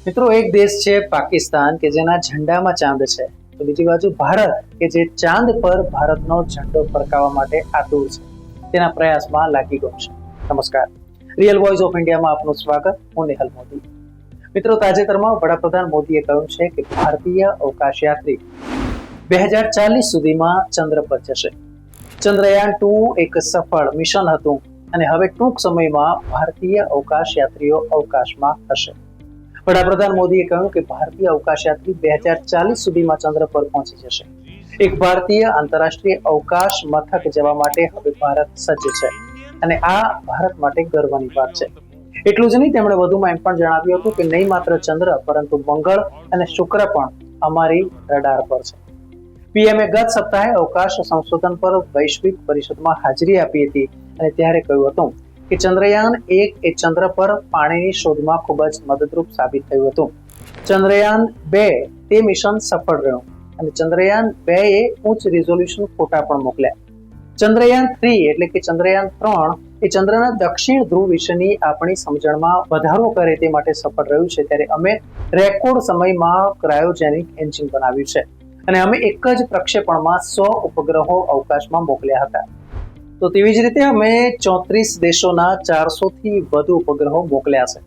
મિત્રો, એક દેશ છે પાકિસ્તાન કે જેના ઝંડામાં ચાંદ છે, તો બીજી બાજુ ભારત કે જે ચાંદ પર ભારતનો ઝંડો ફરકાવવા માટે આતુર છે, તેના પ્રયાસમાં લાગી ગયું છે. નમસ્કાર, રિયલ વોઇસ ઓફ ઇન્ડિયામાં આપનું સ્વાગત. હું નેહલ મોદી. મિત્રો, તાજેતરમાં વડાપ્રધાન મોદીએ કહ્યું છે કે ભારતીય અવકાશયાત્રી 2040 સુધીમાં ચંદ્ર પર જશે. ચંદ્રયાન 2 એક સફળ મિશન હતું અને હવે ટૂંક સમયમાં ભારતીય અવકાશયાત્રીઓ અવકાશમાં હશે. વડાપ્રધાન મોદીએ કહ્યું કે ભારતીય અવકાશયાત્રી 2040 સુધીમાં ચંદ્ર પર પહોંચી જશે. એક ભારતીય આંતરરાષ્ટ્રીય અવકાશ મથક જવા માટે હવે ભારત સજ્જ છે અને આ ભારત માટે ગર્વની વાત છે. એટલું જ નહીં, તેમણે વધુમાં એમ પણ જણાવ્યું હતું કે નહીં માત્ર ચંદ્ર પરંતુ મંગળ અને શુક્ર પણ અમારી રડાર પર છે. પીએમએ ગત સપ્તાહે અવકાશ સંશોધન પર વૈશ્વિક પરિષદમાં હાજરી આપી હતી અને ત્યારે કહ્યું હતું કે ચંદ્રયાન 1 એ ચંદ્ર પર પાણીની શોધમાં ખૂબ જ મદદરૂપ સાબિત થયું હતું. ચંદ્રયાન 2 તે મિશન સફળ રહ્યું અને ચંદ્રયાન 2 એ ઉચ્ચ રિઝોલ્યુશન ફોટા પણ મોકલ્યા. ચંદ્રયાન 3 એટલે કે ચંદ્રયાન 3 એ ચંદ્રના દક્ષિણ ધ્રુવ વિશેની આપણી સમજણમાં વધારો કરે તે માટે સફળ રહ્યું છે. ત્યારે અમે રેકોર્ડ સમયમાં ક્રાયોજેનિક એન્જિન બનાવ્યું છે અને અમે એક જ પ્રક્ષેપણમાં 100 ઉપગ્રહો અવકાશમાં મોકલ્યા હતા. તો તેવી જ રીતે અમે 34 દેશોના 400 થી વધુ ઉપગ્રહો મોકલ્યા છે.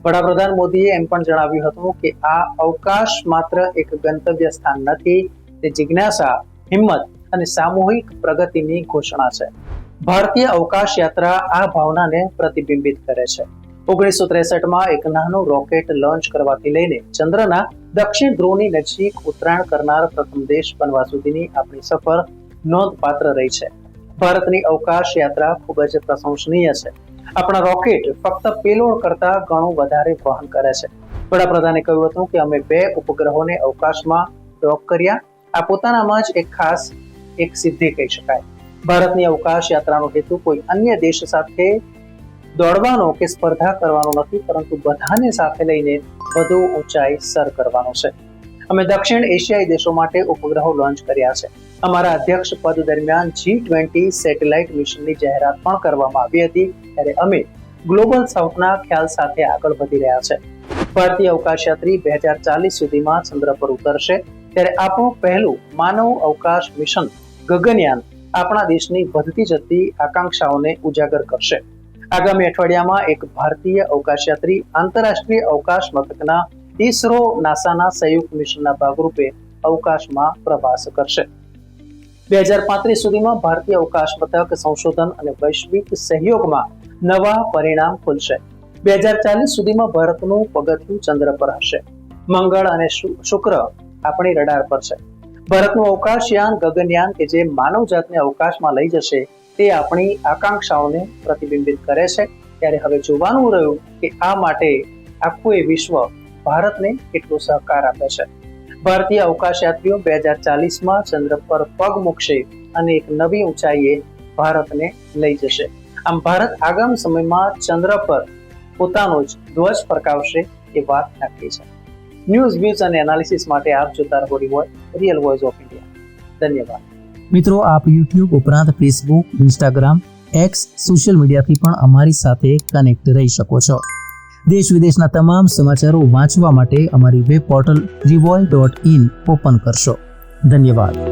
વડાપ્રધાન મોદીએ એમ પણ જણાવ્યું હતું કે આ અવકાશ માત્ર એક ગંતવ્ય સ્થાન નથી, તે જિજ્ઞાસા, હિંમત અને સામૂહિક પ્રગતિની ઘોષણા છે. ભારતીય અવકાશ યાત્રા આ ભાવનાને પ્રતિબિંબિત કરે છે. 1963માં એક નાનું રોકેટ લોન્ચ કરવાથી લઈને ચંદ્રના દક્ષિણ ધ્રુવની નજીક ઉતરાણ કરનાર પ્રથમ દેશ બનવા સુધીની આપણી સફર નોંધપાત્ર રહી છે. ભારતની અવકાશ યાત્રા ખૂબ જ પ્રશંસનીય છે. આપણા રોકેટ ફક્ત પેલોડ કરતા ઘણું વધારે વહન કરે છે. વડાપ્રધાને કહ્યું હતું કે અમે 2 ઉપગ્રહોને અવકાશમાં ડોક કર્યા. આ પોતાનામાં જ એક ખાસ સિદ્ધિ કહી શકાય. ભારતની અવકાશ યાત્રાનો હેતુ કોઈ અન્ય દેશ સાથે દોડવાનો કે સ્પર્ધા કરવાનો નથી, પરંતુ બધાને સાથે લઈને વધુ ઊંચાઈ સર કરવાનો છે. અમે દક્ષિણ એશિયાઈ દેશો માટે ઉપગ્રહો લોન્ચ કર્યા છે. અમારા અધ્યક્ષ પદ દરમિયાન G20 સેટેલાઇટ મિશનની જાહેરાત પણ કરવામાં આવી હતી. ત્યારે અમે ગ્લોબલ સાઉથના ખ્યાલ સાથે આગળ વધી રહ્યા છે. ભારતીય અવકાશયાત્રી 2040 સુધીમાં ચંદ્ર પર ઉતરશે. ત્યારે આપણું પહેલું માનવ અવકાશ મિશન ગગનયાન આપણા દેશની વધતી જતી આકાંક્ષાઓને ઉજાગર કરશે. આગામી અઠવાડિયામાં એક ભારતીય અવકાશયાત્રી આંતરરાષ્ટ્રીય અવકાશ મથકના ઇસરો નાસાના સંયુક્ત મિશનના ભાગરૂપે અવકાશમાં પ્રવાસ કરશે. 2035 સુધીમાં ભારતીય અવકાશ મથક સંશોધન અને વૈશ્વિક સહયોગમાં નવા પરિણામ ખુલશે. 2040 સુધીમાં ભારતનું પગથિયું ચંદ્ર પર હશે. મંગળ અને શુક્ર આપણી રડાર પર છે. ભારતનું અવકાશયાન ગગનયાન કે જે માનવજાતને અવકાશમાં લઈ જશે તે આપણી આકાંક્ષાઓને પ્રતિબિંબિત કરે છે. ત્યારે હવે જોવાનું રહ્યું કે આ માટે આખું એ વિશ્વ ભારતને કેટલો સહકાર આપે છે. ભારતીય અવકાશયાત્રીઓ 2040માં ચંદ્ર પર પગ મૂકશે અને એક નવી ઊંચાઈએ ભારતને લઈ જશે. આમ ભારત આગામી સમયમાં ચંદ્ર પર પોતાનો જ ધ્વજ ફરકાવશે એ વાત નક્કી છે. ન્યૂઝ વ્યૂઝ અને એનાલિસિસ માટે આપ જોતા રહો રિયલ વોઇસ ઓફ ઇન્ડિયા. ધન્યવાદ. મિત્રો, આપ યુટ્યુબ ઉપરાંત ફેસબુક, ઇન્સ્ટાગ્રામ, એક્સ સોશિયલ મીડિયાથી પણ અમારી સાથે કનેક્ટ રહી શકો છો. દેશ વિદેશના તમામ સમાચારો વાંચવા માટે અમારી વેબ પોર્ટલ revolt.in ઓપન કરશો. ધન્યવાદ.